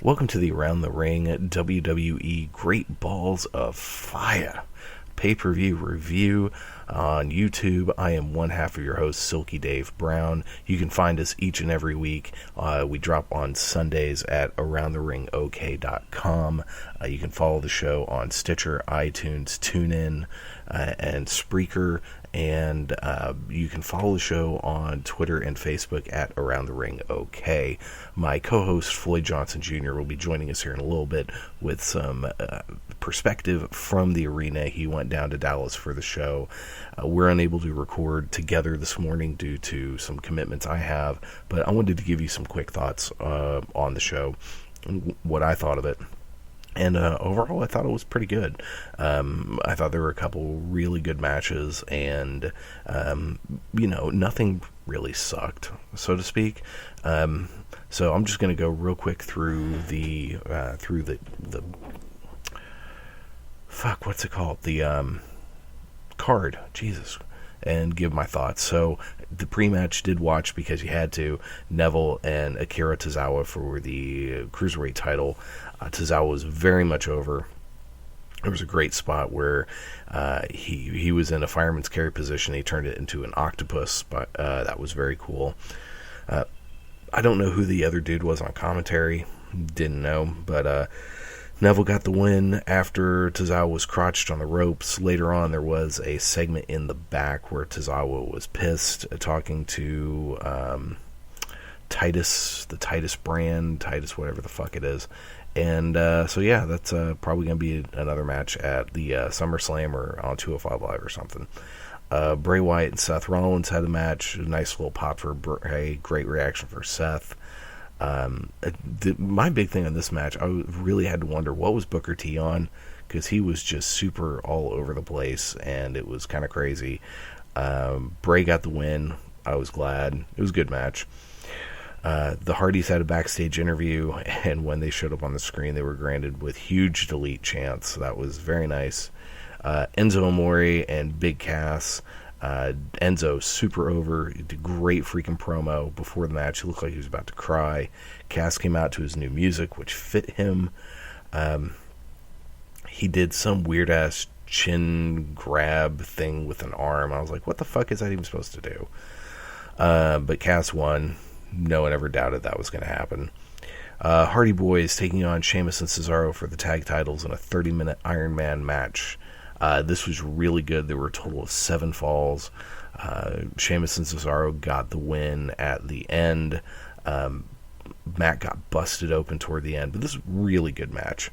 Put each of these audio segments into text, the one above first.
Welcome to the Around the Ring WWE Great Balls of Fire pay-per-view review on YouTube. I am one half of your host, Silky Dave Brown. You can find us each and every week. We drop on Sundays at AroundTheRingOK.com. You can follow the show on Stitcher, iTunes, TuneIn, and Spreaker. And you can follow the show on Twitter and Facebook at Around the Ring OK. My co-host Floyd Johnson Jr. will be joining us here in a little bit with some perspective from the arena. He went down to Dallas for the show. We're unable to record together this morning due to some commitments I have, but I wanted to give you some quick thoughts on the show and what I thought of it. And overall, I thought it was pretty good. I thought there were a couple really good matches, and nothing really sucked, so to speak. So I'm just going to go real quick through the what's it called? The card, Jesus, and give my thoughts. So the pre-match did watch because you had to. Neville and Akira Tozawa for the Cruiserweight title. Tozawa was very much over. There was a great spot where he was in a fireman's carry position. He turned it into an octopus, but that was very cool. I don't know who the other dude was on commentary. Didn't know, but Neville got the win after Tozawa was crotched on the ropes. Later on, there was a segment in the back where Tozawa was pissed, talking to Titus, the Titus brand, Titus whatever the fuck it is. And so yeah, that's probably going to be another match at the SummerSlam or on 205 Live or something. Bray Wyatt and Seth Rollins had a match. A nice little pop for Bray. Great reaction for Seth. My big thing on this match, I really had to wonder what was Booker T on, because he was just super all over the place, and it was kind of crazy. Bray got the win. I was glad. It was a good match. The Hardys had a backstage interview, and when they showed up on the screen, they were granted with huge delete chants. So that was very nice. Enzo Amore and Big Cass. Enzo super over. He did great freaking promo before the match. He looked like he was about to cry. Cass came out to his new music, which fit him. He did some weird ass chin grab thing with an arm. I was like, what the fuck is that even supposed to do? But Cass won. No one ever doubted that was going to happen. Hardy Boys taking on Sheamus and Cesaro for the tag titles in a 30-minute Iron Man match. This was really good. There were a total of 7 falls. Sheamus and Cesaro got the win at the end. Matt got busted open toward the end, but this was a really good match.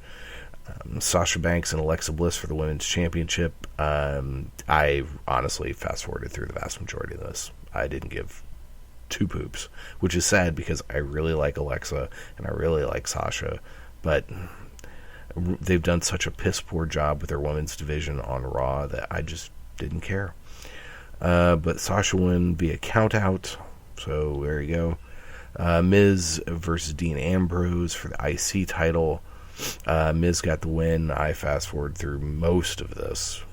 Sasha Banks and Alexa Bliss for the Women's Championship. I honestly fast-forwarded through the vast majority of this. I didn't give 2 poops, which is sad because I really like Alexa and I really like Sasha, but they've done such a piss poor job with their women's division on Raw that I just didn't care. But Sasha won via count out, so there you go. Miz versus Dean Ambrose for the IC title. Miz got the win. I fast forward through most of this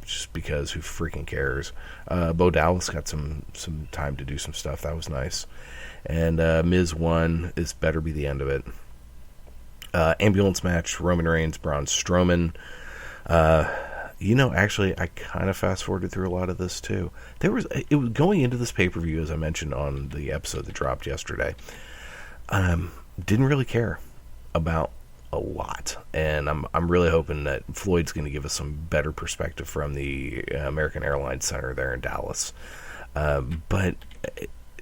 just because who freaking cares. Bo Dallas got some time to do some stuff. That was nice. And Miz won. This better be the end of it. Ambulance match, Roman Reigns, Braun Strowman. Actually, I kind of fast-forwarded through a lot of this, too. It was going into this pay-per-view, as I mentioned on the episode that dropped yesterday. Didn't really care about a lot, and I'm really hoping that Floyd's going to give us some better perspective from the American Airlines Center there in Dallas. But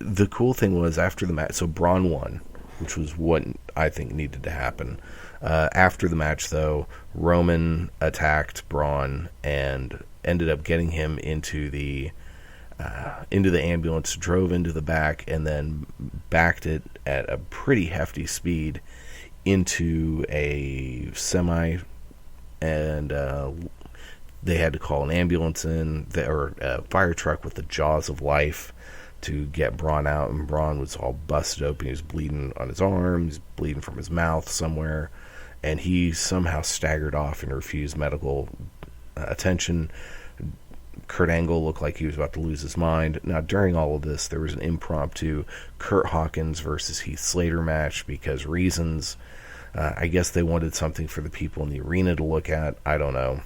the cool thing was after the match, so Braun won, which was what I think needed to happen. After the match, though, Roman attacked Braun and ended up getting him into the ambulance, drove into the back, and then backed it at a pretty hefty speed into a semi, and they had to call an ambulance in, or a fire truck with the jaws of life to get Braun out, and Braun was all busted open. He was bleeding on his arm, he was bleeding from his mouth somewhere, and he somehow staggered off and refused medical attention. Kurt Angle looked like he was about to lose his mind. Now, during all of this, there was an impromptu Kurt Hawkins versus Heath Slater match because reasons. I guess they wanted something for the people in the arena to look at. I don't know.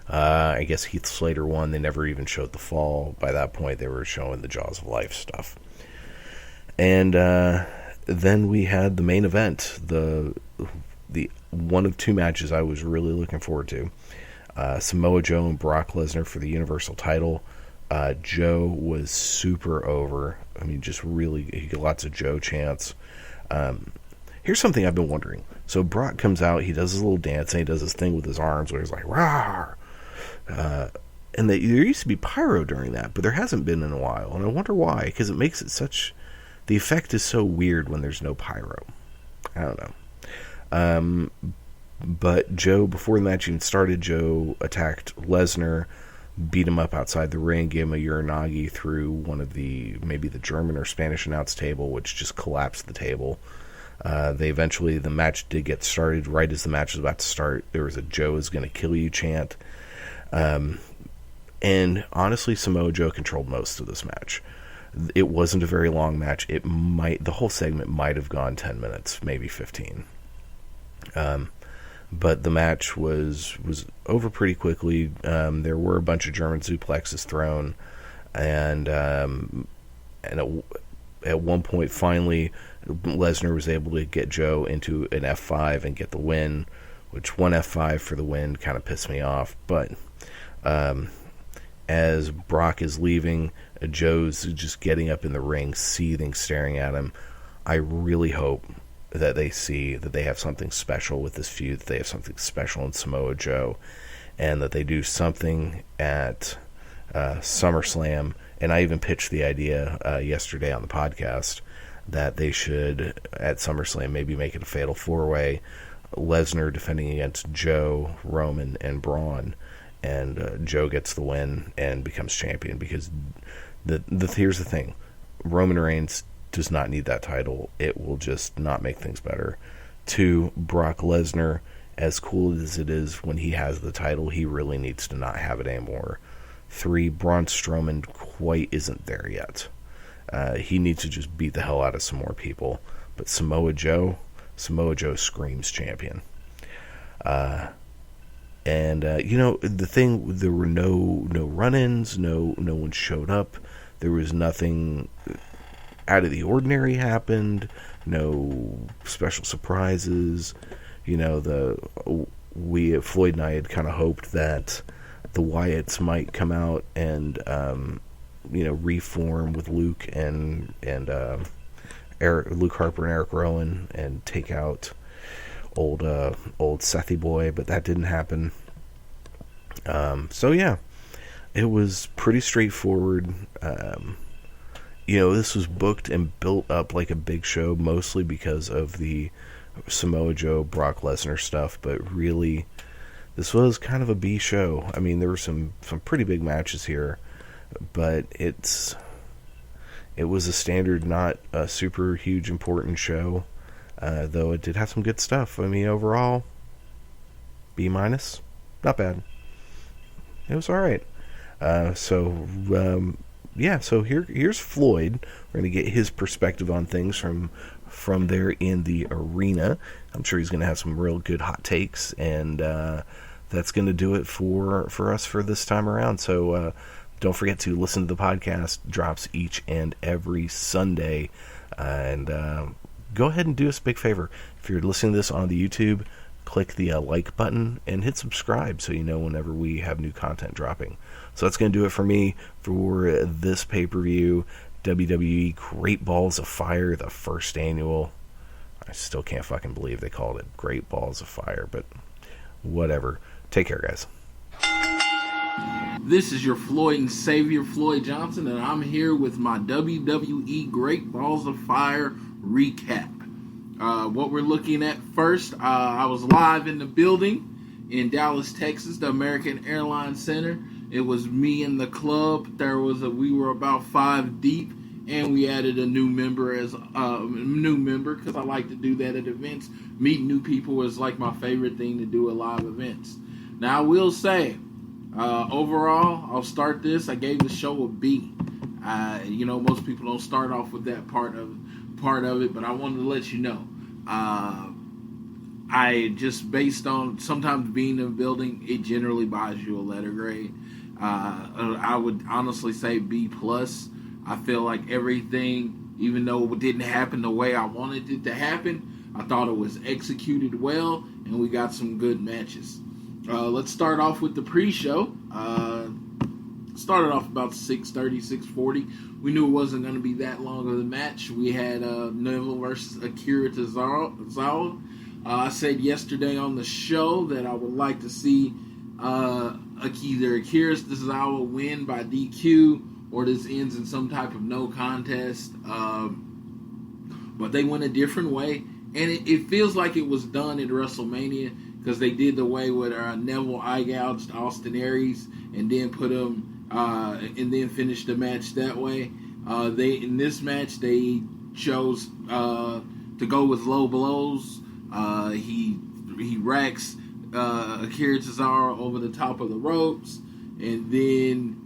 I guess Heath Slater won. They never even showed the fall. By that point, they were showing the Jaws of Life stuff. And then we had the main event, the one of two matches I was really looking forward to. Samoa Joe and Brock Lesnar for the Universal title. Joe was super over. I mean, just really, he got lots of Joe chants. Here's something I've been wondering. So Brock comes out, he does his little dance, and he does his thing with his arms where he's like, "Rawr!" And there used to be pyro during that, but there hasn't been in a while. And I wonder why, because it makes it such... The effect is so weird when there's no pyro. I don't know. But Joe, before the match even started, Joe attacked Lesnar, beat him up outside the ring, gave him a Uranagi through one of maybe the German or Spanish announce table, which just collapsed the table. The match did get started. Right as the match was about to start, there was a "Joe is going to kill you" chant. And honestly, Samoa Joe controlled most of this match. It wasn't a very long match. The whole segment might have gone 10 minutes, maybe 15. But the match was over pretty quickly. There were a bunch of German suplexes thrown, and at one point, finally, Lesnar was able to get Joe into an F5 and get the win, which one F5 for the win kind of pissed me off. But as Brock is leaving, Joe's just getting up in the ring, seething, staring at him. I really hope that they see that they have something special with this feud, that they have something special in Samoa Joe, and that they do something at SummerSlam. And I even pitched the idea yesterday on the podcast that they should, at SummerSlam, maybe make it a fatal four-way. Lesnar defending against Joe, Roman, and Braun, and Joe gets the win and becomes champion. Because here's the thing, Roman Reigns does not need that title. It will just not make things better. 2, Brock Lesnar, as cool as it is when he has the title, he really needs to not have it anymore. 3, Braun Strowman quite isn't there yet. He needs to just beat the hell out of some more people. But Samoa Joe screams champion. The thing, there were no run-ins, no one showed up. There was nothing out of the ordinary happened, no special surprises. Floyd and I had kind of hoped that the Wyatts might come out and reform with Luke and Luke Harper and Eric Rowan and take out old Sethy boy, but that didn't happen. It was pretty straightforward. This was booked and built up like a big show, mostly because of the Samoa Joe, Brock Lesnar stuff, but really, this was kind of a B show. I mean, there were some pretty big matches here, but it was a standard, not a super huge important show, though it did have some good stuff. I mean, overall, B-, not bad. It was alright. So here's Floyd. We're going to get his perspective on things from there in the arena. I'm sure he's going to have some real good hot takes, and that's going to do it for us for this time around. So don't forget to listen to the podcast. Drops each and every Sunday. And go ahead and do us a big favor. If you're listening to this on the YouTube, click the like button and hit subscribe so you know whenever we have new content dropping. So that's going to do it for me for this pay-per-view. WWE Great Balls of Fire, the first annual. I still can't fucking believe they called it Great Balls of Fire, but whatever. Take care, guys. This is your Floyd and Savior, Floyd Johnson, and I'm here with my WWE Great Balls of Fire recap. What we're looking at first, I was live in the building in Dallas, Texas, the American Airlines Center. It was me and the club. We were about 5 deep, and we added a new member because I like to do that at events. Meet new people is like my favorite thing to do at live events. Now I will say, overall, I'll start this. I gave the show a B. Most people don't start off with that part of it, but I wanted to let you know. I just, based on sometimes being in a building, it generally buys you a letter grade. I would honestly say B plus. I feel like everything, even though it didn't happen the way I wanted it to happen, I thought it was executed well, and we got some good matches. Let's start off with the pre-show. Started off about 6:30, 6:40. We knew it wasn't going to be that long of a match. We had Neville versus Akira Tozawa. I said yesterday on the show that I would like to see either Akira Tozawa win by DQ or this ends in some type of no contest. But they went a different way. And it feels like it was done at WrestleMania because they did the way with Neville eye-gouged Austin Aries and then put him and then finished the match that way. In this match they chose to go with low blows. He racks Akira Tozawa over the top of the ropes, and then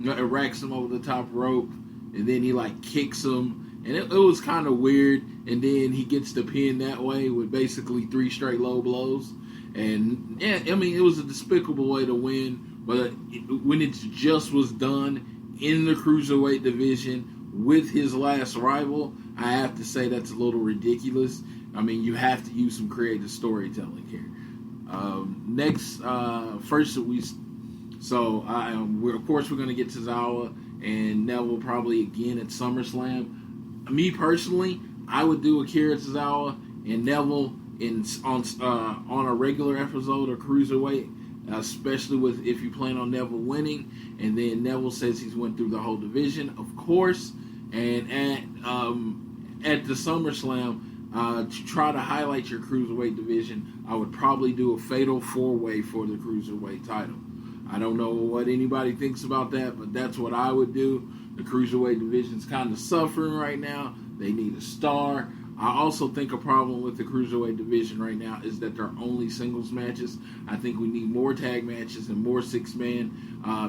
racks him over the top rope, and then he like kicks him. And it was kind of weird. And then he gets the pin that way with basically 3 straight low blows. And yeah, I mean, it was a despicable way to win. But when it just was done in the Cruiserweight division with his last rival, I have to say that's a little ridiculous. I mean, you have to use some creative storytelling here. Of course, we're going to get Tozawa and Neville probably again at SummerSlam. Me personally, I would do Akira Tozawa and Neville on a regular episode of Cruiserweight, especially if you plan on Neville winning. And then Neville says he's went through the whole division, of course. And at the SummerSlam, to try to highlight your Cruiserweight division, I would probably do a fatal 4-way for the Cruiserweight title. I don't know what anybody thinks about that, but that's what I would do. The Cruiserweight division's kind of suffering right now. They need a star. I also think a problem with the Cruiserweight division right now is that they're only singles matches. I think we need more tag matches and more 6-man.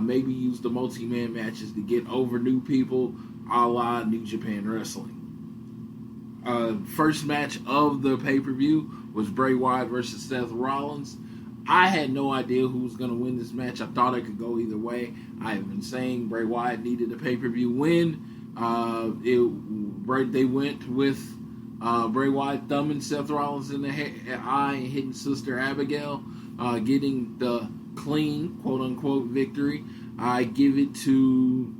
Maybe use the multi-man matches to get over new people, a la New Japan Wrestling. First match of the pay-per-view was Bray Wyatt versus Seth Rollins. I had no idea who was going to win this match. I thought it could go either way. I have been saying Bray Wyatt needed a pay-per-view win. They went with Bray Wyatt thumbing Seth Rollins in the eye and hitting Sister Abigail, getting the clean, quote-unquote, victory. I give it to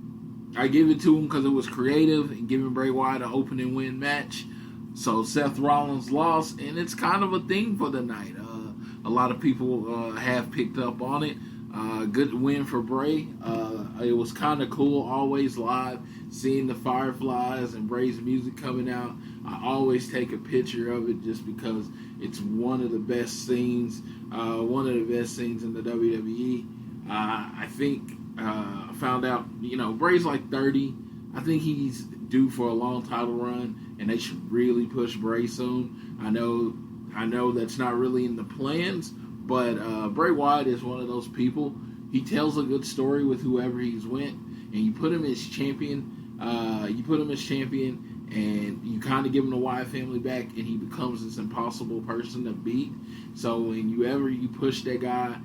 him because it was creative and giving Bray Wyatt an open and win match. So Seth Rollins lost, and it's kind of a thing for the night. A lot of people have picked up on it. Good win for Bray. It was kind of cool, always live, seeing the fireflies and Bray's music coming out. I always take a picture of it just because it's one of the best scenes, in the WWE. I think I found out, Bray's like 30. I think he's due for a long title run, and they should really push Bray soon. I know that's not really in the plans, but Bray Wyatt is one of those people. He tells a good story with whoever he's went, and you put him as champion. And you kind of give him the Wyatt family back, and he becomes this impossible person to beat. So when you push that guy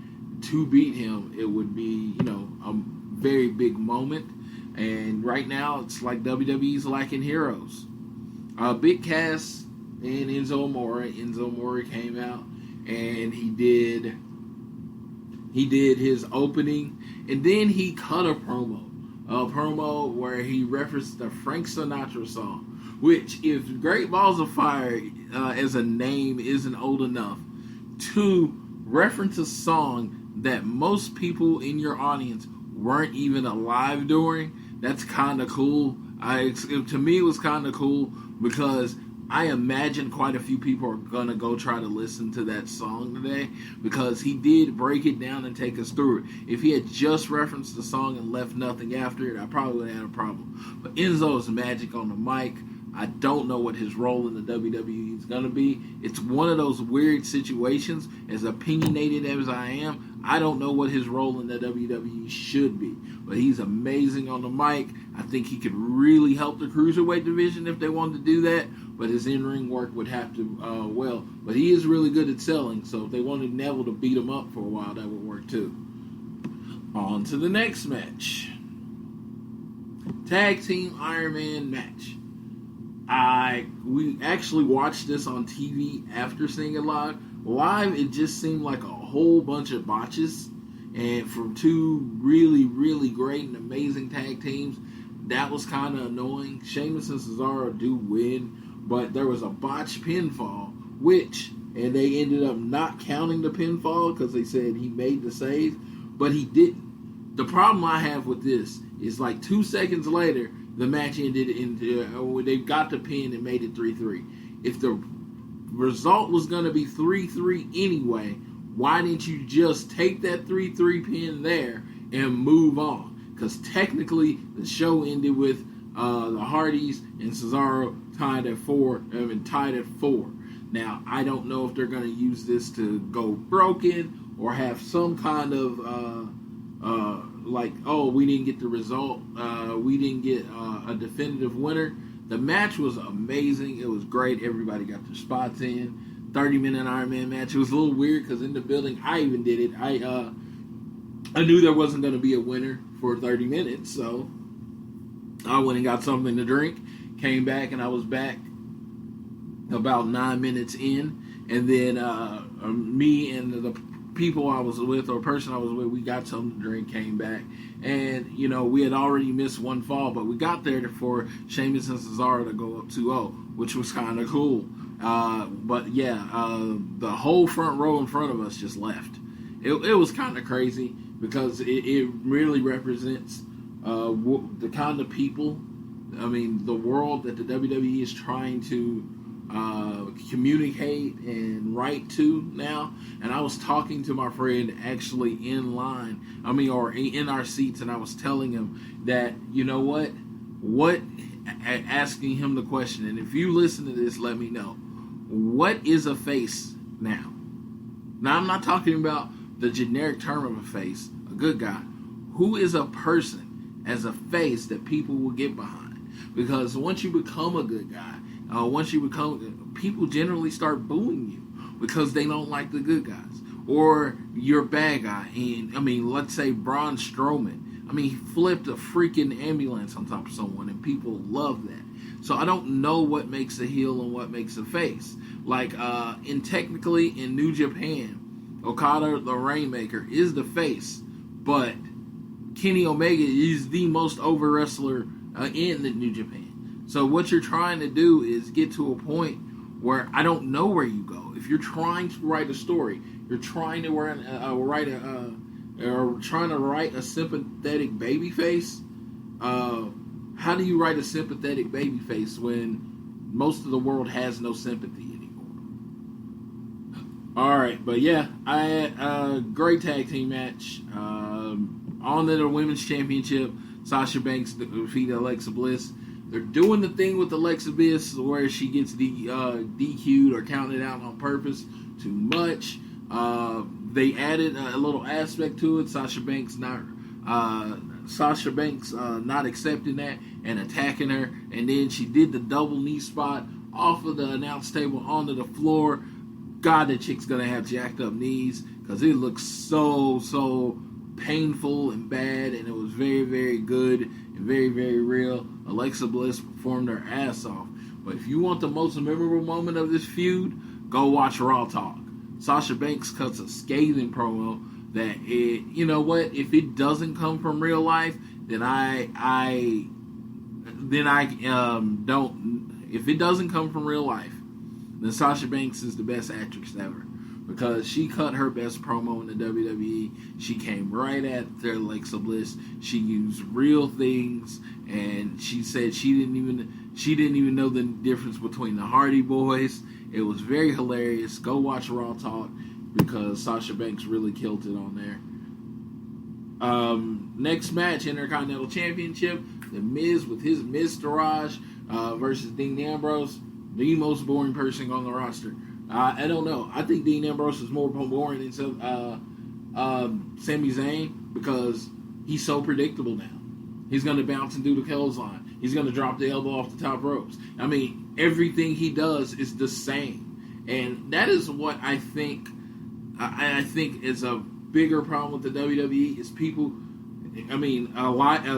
to beat him, it would be, a very big moment. And right now, it's like WWE's lacking heroes. Big Cass and Enzo Amore. Enzo Amore came out and he did his opening, and then he cut a promo where he referenced the Frank Sinatra song, which, if Great Balls of Fire as a name isn't old enough to reference a song that most people in your audience weren't even alive during, that's kind of cool. To me, it was kind of cool because I imagine quite a few people are going to go try to listen to that song today because he did break it down and take us through it. If he had just referenced the song and left nothing after it, I probably would have had a problem. But Enzo is magic on the mic. I don't know what his role in the WWE is going to be. It's one of those weird situations. As opinionated as I am, I don't know what his role in the WWE should be. But he's amazing on the mic. I think he could really help the Cruiserweight division if they wanted to do that. but his in-ring work would have to, but he is really good at selling, so if they wanted Neville to beat him up for a while, that would work too. On to the next match. Tag Team Iron Man match. We actually watched this on TV after seeing it live. Live, it just seemed like a whole bunch of botches, and from two really, really great and amazing tag teams, that was kind of annoying. Sheamus and Cesaro do win, but there was a botched pinfall, and they ended up not counting the pinfall because they said he made the save, but he didn't. The problem I have with this is like 2 seconds later, the match ended they got the pin and made it 3-3. If the result was going to be 3-3 anyway, why didn't you just take that 3-3 pin there and move on? Because technically, the show ended with the Hardys and Cesaro tied at 4. Now, I don't know if they're going to use this to go broken or have some kind of we didn't get the result. We didn't get a definitive winner. The match was amazing. It was great. Everybody got their spots in. 30-minute Iron Man match. It was a little weird because in the building, I even did it. I knew there wasn't going to be a winner for 30 minutes, so I went and got something to drink, came back, and I was back about 9 minutes in, and then me and the people I was with, or person I was with, we got something to drink, came back, and we had already missed one fall, but we got there for Sheamus and Cesaro to go up 2-0, which was kind of cool. The whole front row in front of us just left. It was kind of crazy because it really represents the kind of people, the world that the WWE is trying to communicate and write to now. And I was talking to my friend actually in line, or in our seats, and I was telling him that, asking him the question, and if you listen to this, let me know, what is a face now? Now, I'm not talking about the generic term of a face, a good guy. Who is a person as a face that people will get behind? Because once you become a good guy, people generally start booing you because they don't like the good guys. Or you're a bad guy. And, let's say Braun Strowman. He flipped a freaking ambulance on top of someone, and people love that. So I don't know what makes a heel and what makes a face. Technically in New Japan, Okada the Rainmaker is the face, but Kenny Omega is the most over wrestler in the New Japan. So what you're trying to do is get to a point where I don't know where you go. If you're trying to write a story, you're trying to write a sympathetic baby face. How do you write a sympathetic baby face when most of the world has no sympathy anymore? All right, but yeah, I had a great tag team match. On to the Women's Championship, Sasha Banks defeated Alexa Bliss. They're doing the thing with Alexa Bliss where she gets DQ'd or counted out on purpose too much. They added a little aspect to it. Sasha Banks not accepting that and attacking her, and then she did the double knee spot off of the announce table onto the floor. God, that chick's gonna have jacked up knees because it looks so painful and bad, and it was very, very good and very, very real. Alexa Bliss performed her ass off. But if you want the most memorable moment of this feud, go watch Raw Talk. Sasha Banks cuts a scathing promo that if it doesn't come from real life, then if it doesn't come from real life, then Sasha Banks is the best actress ever. Because she cut her best promo in the WWE. She came right at their Alexa Bliss. She used real things, and she said she didn't even know the difference between the Hardy Boys. It was very hilarious. Go watch Raw Talk because Sasha Banks really killed it on there. Next match, Intercontinental Championship, The Miz with his Miztourage versus Dean Ambrose, the most boring person on the roster. I don't know. I think Dean Ambrose is more boring than Sami Zayn because he's so predictable now. He's going to bounce and do the clothesline. He's going to drop the elbow off the top ropes. I mean, everything he does is the same. And that is what I think is a bigger problem with the WWE is people. I mean, a lot of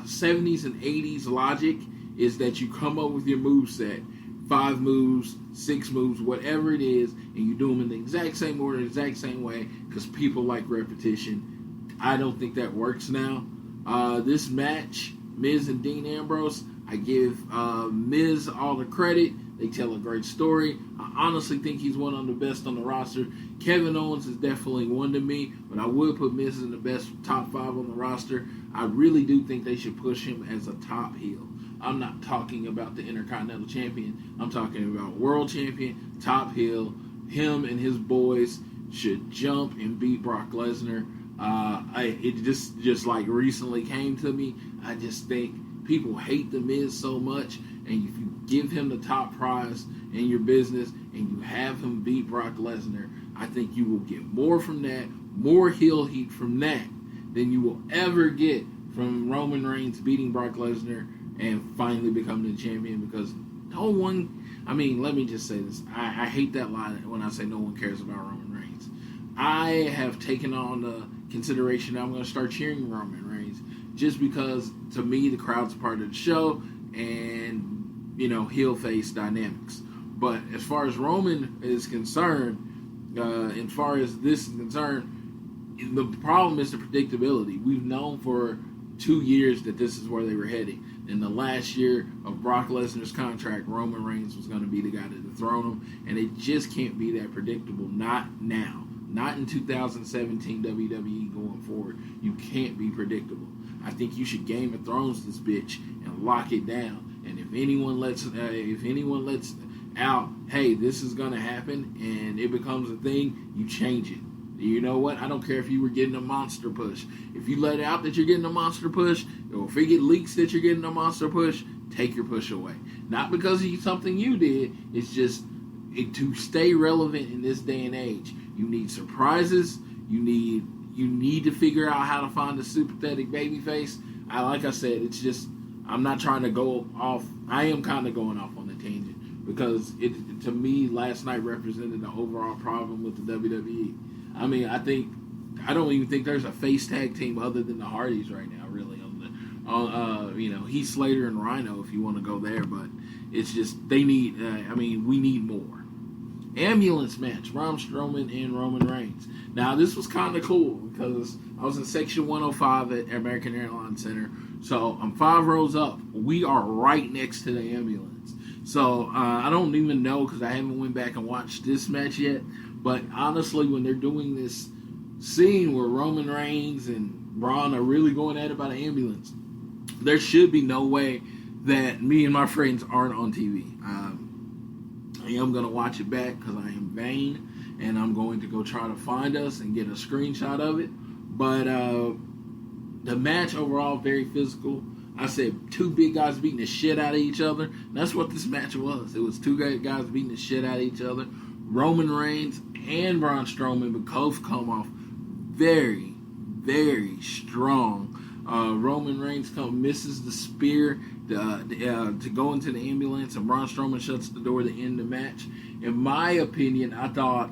70s and 80s logic is that you come up with your moveset, 5 moves, 6 moves, whatever it is, and you do them in the exact same order, the exact same way, because people like repetition. I don't think that works now. This match, Miz and Dean Ambrose, I give Miz all the credit. They tell a great story. I honestly think he's one of the best on the roster. Kevin Owens is definitely one to me, but I would put Miz in the best top 5 on the roster. I really do think they should push him as a top heel. I'm not talking about the Intercontinental Champion. I'm talking about World Champion, top heel. Him and his boys should jump and beat Brock Lesnar. It just like recently came to me. I just think people hate The Miz so much, and if you give him the top prize in your business and you have him beat Brock Lesnar, I think you will get more from that, more heel heat from that than you will ever get from Roman Reigns beating Brock Lesnar and finally becoming the champion, because no one, I mean, let me just say this. I hate that line when I say no one cares about Roman Reigns. I have taken on the consideration that I'm going to start cheering Roman Reigns just because, to me, the crowd's a part of the show and, you know, heel face dynamics. But as far as Roman is concerned, as far as this is concerned, the problem is the predictability. We've known for 2 years that this is where they were heading. In the last year of Brock Lesnar's contract, Roman Reigns was going to be the guy to dethrone him, and it just can't be that predictable. Not now. Not in 2017 WWE going forward. You can't be predictable. I think you should Game of Thrones this bitch and lock it down. And if anyone lets out, hey, this is going to happen, and it becomes a thing, you change it. You know what? I don't care if you were getting a monster push. If you let out that you're getting a monster push, or if it get leaks that you're getting a monster push, take your push away. Not because of something you did. It's just to stay relevant in this day and age. You need surprises. You need to figure out how to find a sympathetic babyface. Like I said, it's just, I'm not trying to go off. I am kind of going off on a tangent because it, to me, last night represented the overall problem with the WWE. I mean, I don't even think there's a face tag team other than the Hardys right now, really. Heath Slater and Rhino, if you want to go there, but it's just they need. We need more. Ambulance match: Braun Strowman and Roman Reigns. Now, this was kind of cool because I was in section 105 at American Airlines Center, so I'm 5 rows up. We are right next to the ambulance. So I don't even know because I haven't went back and watched this match yet. But honestly, when they're doing this scene where Roman Reigns and Braun are really going at it by the ambulance, there should be no way that me and my friends aren't on TV. I am going to watch it back because I am vain, and I'm going to go try to find us and get a screenshot of it. But the match overall, very physical. I said 2 big guys beating the shit out of each other. And that's what this match was. It was 2 guys beating the shit out of each other. Roman Reigns and Braun Strowman both come off very, very strong. Roman Reigns misses the spear to go into the ambulance, and Braun Strowman shuts the door to end the match. In my opinion, I thought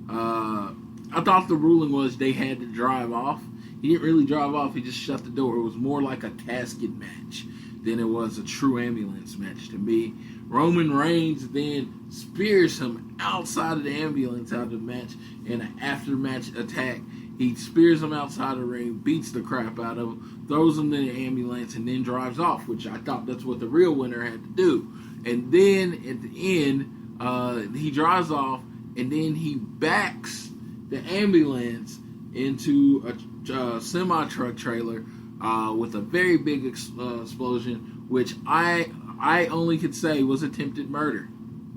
the ruling was they had to drive off. He didn't really drive off; he just shut the door. It was more like a casket match than it was a true ambulance match to me. Roman Reigns then spears him outside of the ambulance out of the match in an after-match attack. He spears him outside the ring, beats the crap out of him, throws him in the ambulance, and then drives off, which I thought that's what the real winner had to do. And then at the end, he drives off, and then he backs the ambulance into a semi-truck trailer with a very big explosion, which I only could say was attempted murder.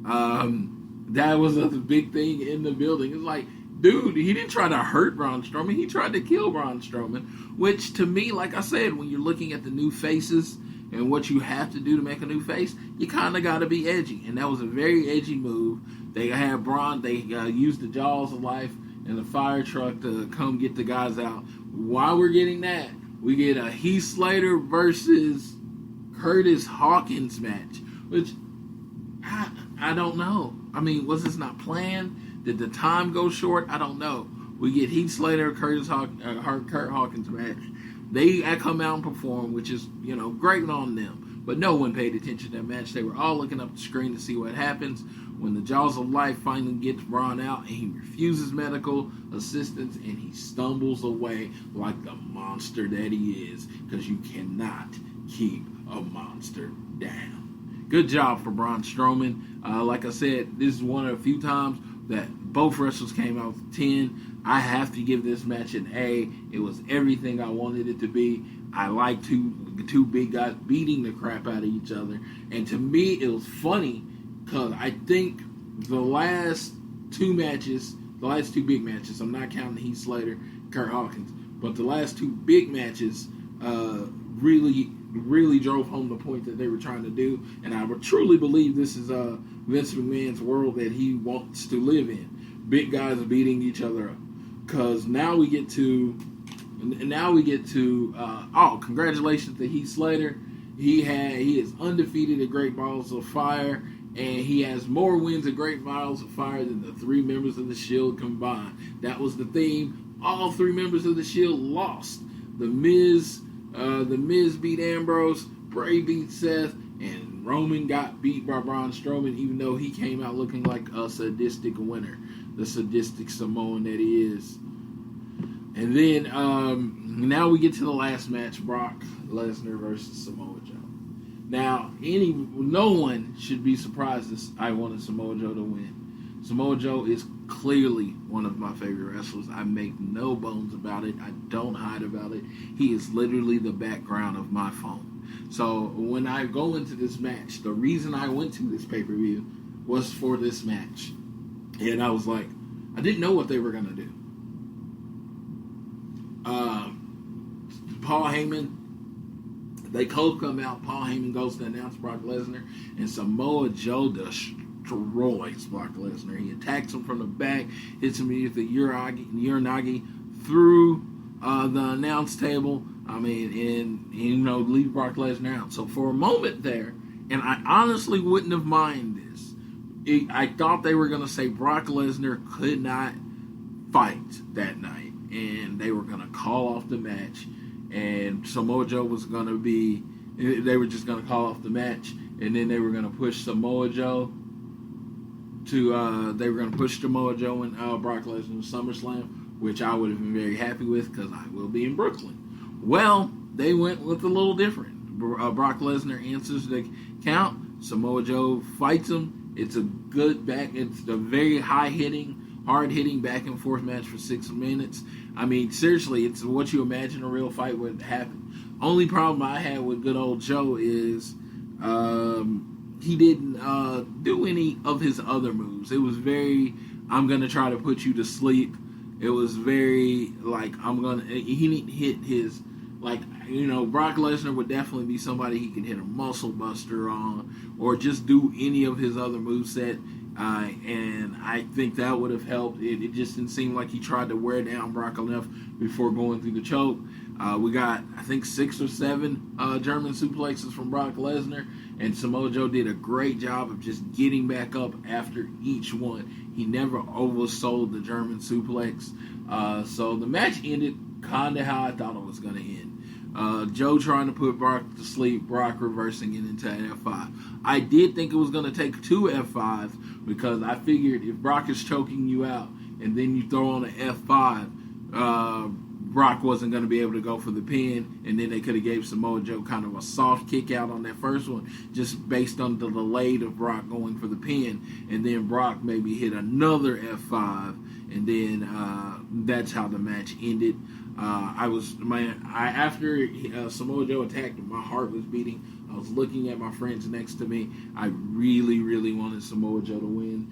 That was a big thing in the building. It's like, dude, he didn't try to hurt Braun Strowman. He tried to kill Braun Strowman, which to me, like I said, when you're looking at the new faces and what you have to do to make a new face, you kind of got to be edgy. And that was a very edgy move. They had Braun, they used the Jaws of Life and the fire truck to come get the guys out. While we're getting that, We get a Heath Slater versus Curtis Hawkins match, which I don't know. I mean, was this not planned? Did the time go short? I don't know. We get Heath Slater, Kurt Hawkins match. They come out and perform, which is, great on them. But no one paid attention to that match. They were all looking up the screen to see what happens when the Jaws of Life finally gets Braun out and he refuses medical assistance and he stumbles away like the monster that he is, because you cannot keep a monster down. Good job for Braun Strowman. Like I said, this is one of the few times that both wrestlers came out with 10. I have to give this match an A. It was everything I wanted it to be. I like two big guys beating the crap out of each other. And to me, it was funny because I think the last two big matches, I'm not counting Heath Slater, Kurt Hawkins, but the last two big matches really drove home the point that they were trying to do. And I would truly believe this is Vince McMahon's world that he wants to live in. Big guys beating each other up. Because now we get to congratulations to Heath Slater. He is undefeated at Great Balls of Fire, and he has more wins at Great Balls of Fire than the three members of the Shield combined. That was the theme. All three members of the Shield lost. The Miz beat Ambrose, Bray beat Seth, and Roman got beat by Braun Strowman, even though he came out looking like a sadistic winner, the sadistic Samoan that he is. And then now we get to the last match, Brock Lesnar versus Samoa Joe. Now, no one should be surprised that I wanted Samoa Joe to win. Samoa Joe is clearly one of my favorite wrestlers. I make no bones about it. I don't hide about it. He is literally the background of my phone. So when I go into this match, the reason I went to this pay-per-view was for this match. And I was like, I didn't know what they were going to do. Paul Heyman, they both come out. Paul Heyman goes to announce Brock Lesnar, and Samoa Joe destroys Brock Lesnar. He attacks him from the back, hits him with the Uranagi through the announce table. And leave Brock Lesnar out. So for a moment there, and I honestly wouldn't have minded this. I thought they were going to say Brock Lesnar could not fight that night, and they were going to call off the match, and Samoa Joe was going to be, they were just going to call off the match, and then they were going to push Samoa Joe and Brock Lesnar to SummerSlam, which I would have been very happy with because I will be in Brooklyn. Well, they went with a little different. Brock Lesnar answers the count. Samoa Joe fights him. It's a very hard-hitting, back-and-forth match for 6 minutes. I mean, seriously, it's what you imagine a real fight would happen. Only problem I had with good old Joe is he didn't do any of his other moves. It was very, I'm going to try to put you to sleep. It was very, he didn't hit his, Brock Lesnar would definitely be somebody he can hit a muscle buster on, or just do any of his other moveset. And I think that would have helped. It just didn't seem like he tried to wear down Brock enough before going through the choke. We got, I think, 6 or 7 German suplexes from Brock Lesnar, and Samoa Joe did a great job of just getting back up after each one. He never oversold the German suplex. So the match ended kind of how I thought it was going to end. Joe trying to put Brock to sleep, Brock reversing it into an F5. I did think it was going to take 2 F5s because I figured if Brock is choking you out and then you throw on an F5, Brock wasn't going to be able to go for the pin, and then they could have gave Samoa Joe kind of a soft kick out on that first one just based on the delay of Brock going for the pin, and then Brock maybe hit another F5, and then that's how the match ended. After Samoa Joe attacked him, my heart was beating. I was looking at my friends next to me. I really, really wanted Samoa Joe to win.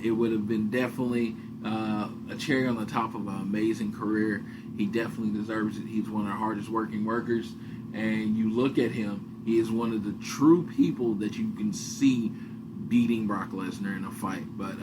It would have been definitely a cherry on the top of an amazing career. He definitely deserves it. He's one of the hardest working workers. And you look at him, he is one of the true people that you can see beating Brock Lesnar in a fight. But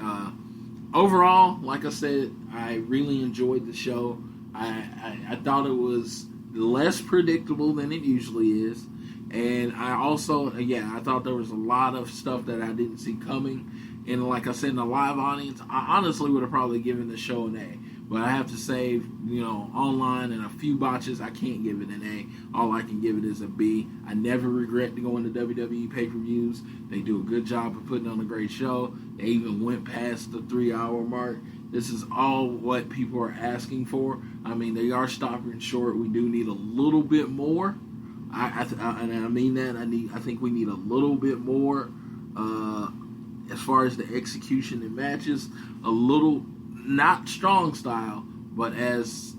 overall, like I said, I really enjoyed the show. I thought it was less predictable than it usually is. And I also, I thought there was a lot of stuff that I didn't see coming. And like I said, in the live audience, I honestly would have probably given the show an A. But I have to say, online and a few botches, I can't give it an A. All I can give it is a B. I never regret going to WWE pay-per-views. They do a good job of putting on a great show. They even went past the 3-hour mark. This is all what people are asking for. I mean, they are stopping short. We do need a little bit more. And I mean that. I think we need a little bit more as far as the execution in matches. A little, not strong style, but as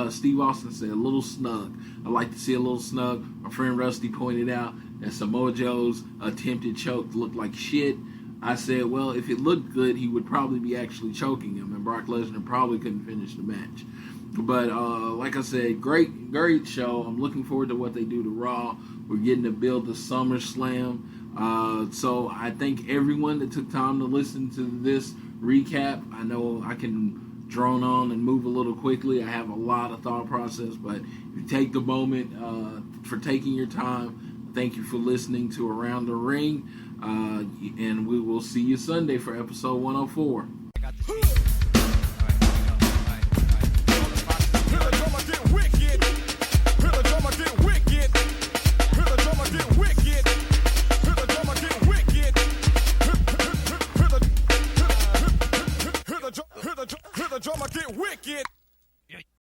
Steve Austin said, a little snug. I like to see a little snug. My friend Rusty pointed out that Samoa Joe's attempted choke looked like shit. I said, well, if it looked good, he would probably be actually choking him, and Brock Lesnar probably couldn't finish the match. But like I said, great show. I'm looking forward to what they do to Raw. We're getting to build the SummerSlam. So I thank everyone that took time to listen to this recap. I know I can drone on and move a little quickly. I have a lot of thought process, but if you take the moment for taking your time, thank you for listening to Around the Ring. And we will see you Sunday for episode 104.